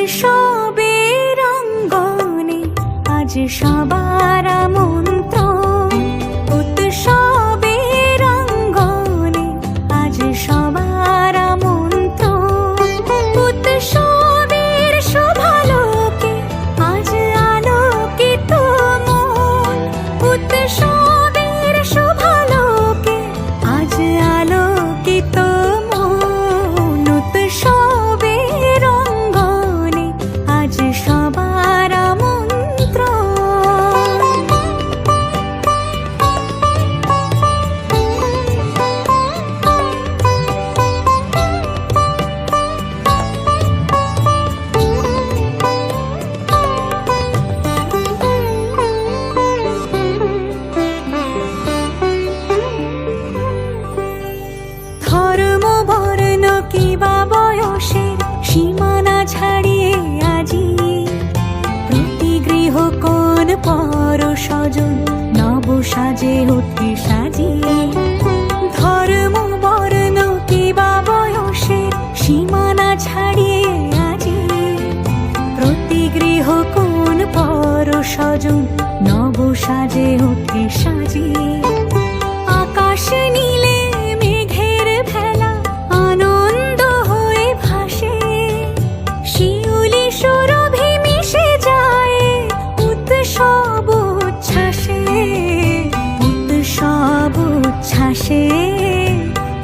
উৎসবের অঙ্গনে আজ সবার আমন্ত্রণ। উৎসবের অঙ্গনে আজ সবার আমন্ত্রণ। উৎসবের শোভালোকে আজ আলোকিত মন। উৎসবের শোভালোকে আজ আলোকিত মন। উৎসবের অঙ্গনে আজ সবার আমন্ত্রণ। ধর্ম বর্ণ কিবা বয়সের সীমানা ছাড়িয়ে আজি প্রতি গৃহ কোন পর স্বজন নব সাজে ওঠে সাজিয়ে। ধর্ম বর্ণ কিবা বয়সের সীমানা ছাড়িয়ে আজি প্রতি গৃহ কোন পর স্বজন নব সাজে ওঠে সাজিয়ে। আকাশ নীলে মেঘের ভেলা আনন্দ হয়ে ভাসে। শিউলি সুরভি মিশে যায় উৎসব উচ্ছ্বাসে। উৎসব উচ্ছ্বাসে।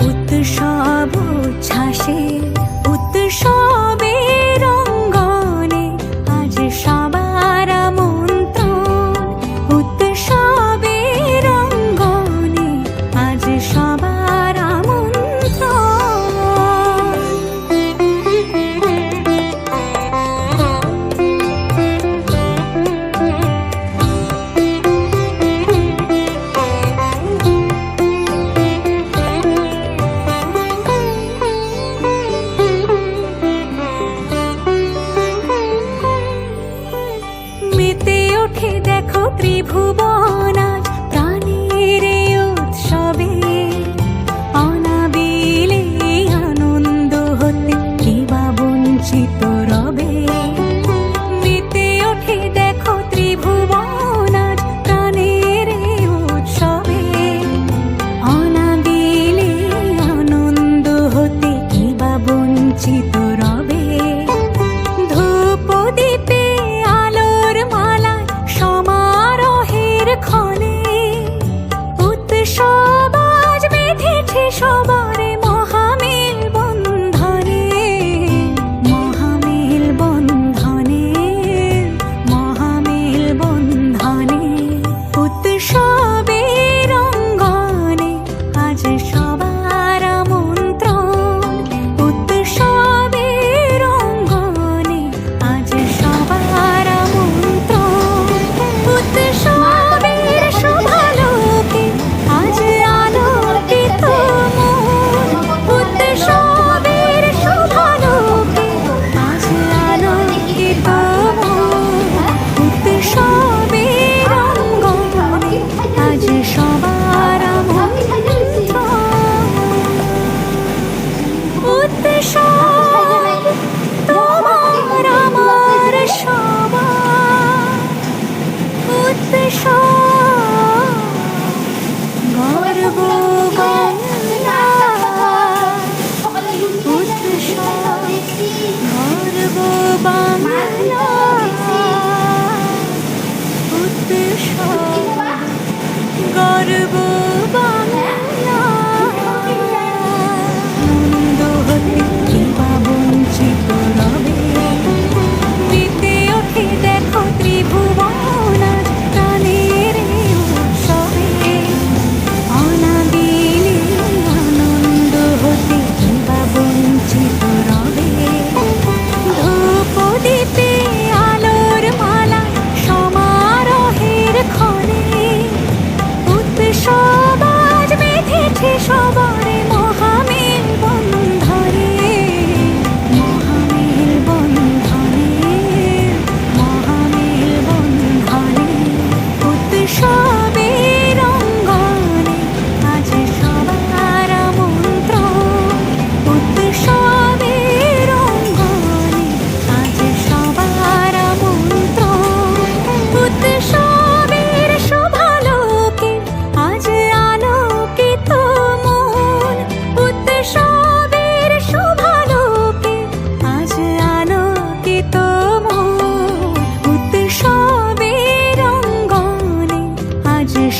উৎসব উচ্ছ্বাসে। উৎসবের অঙ্গনে আজ সবার আমন্ত্রণ। উৎসবের অঙ্গনে আজ সবার মেতে ওঠে দেখো ত্রিভুবন আজ প্রাণের এই উৎসবে। অনাবিলে আনন্দ হতে কিবা বঞ্চিত রবে। মেতে ওঠে দেখো ত্রিভুবন আজ প্রাণের এই উৎসবে। অনাবিলে আনন্দ হতে কিবা বঞ্চিত রবে। ধূপ দীপে আলোর মালা সমারোহের ক্ষণে উৎসব আজ বেঁধেছে সবার মহামেল বন্ধনে। মহামেল বন্ধনে। মহামেল বন্ধনে। উৎসবের অঙ্গনে আজ সবার আমন্ত্রণ। উৎসবের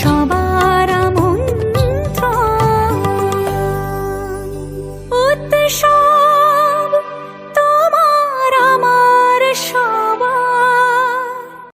সবার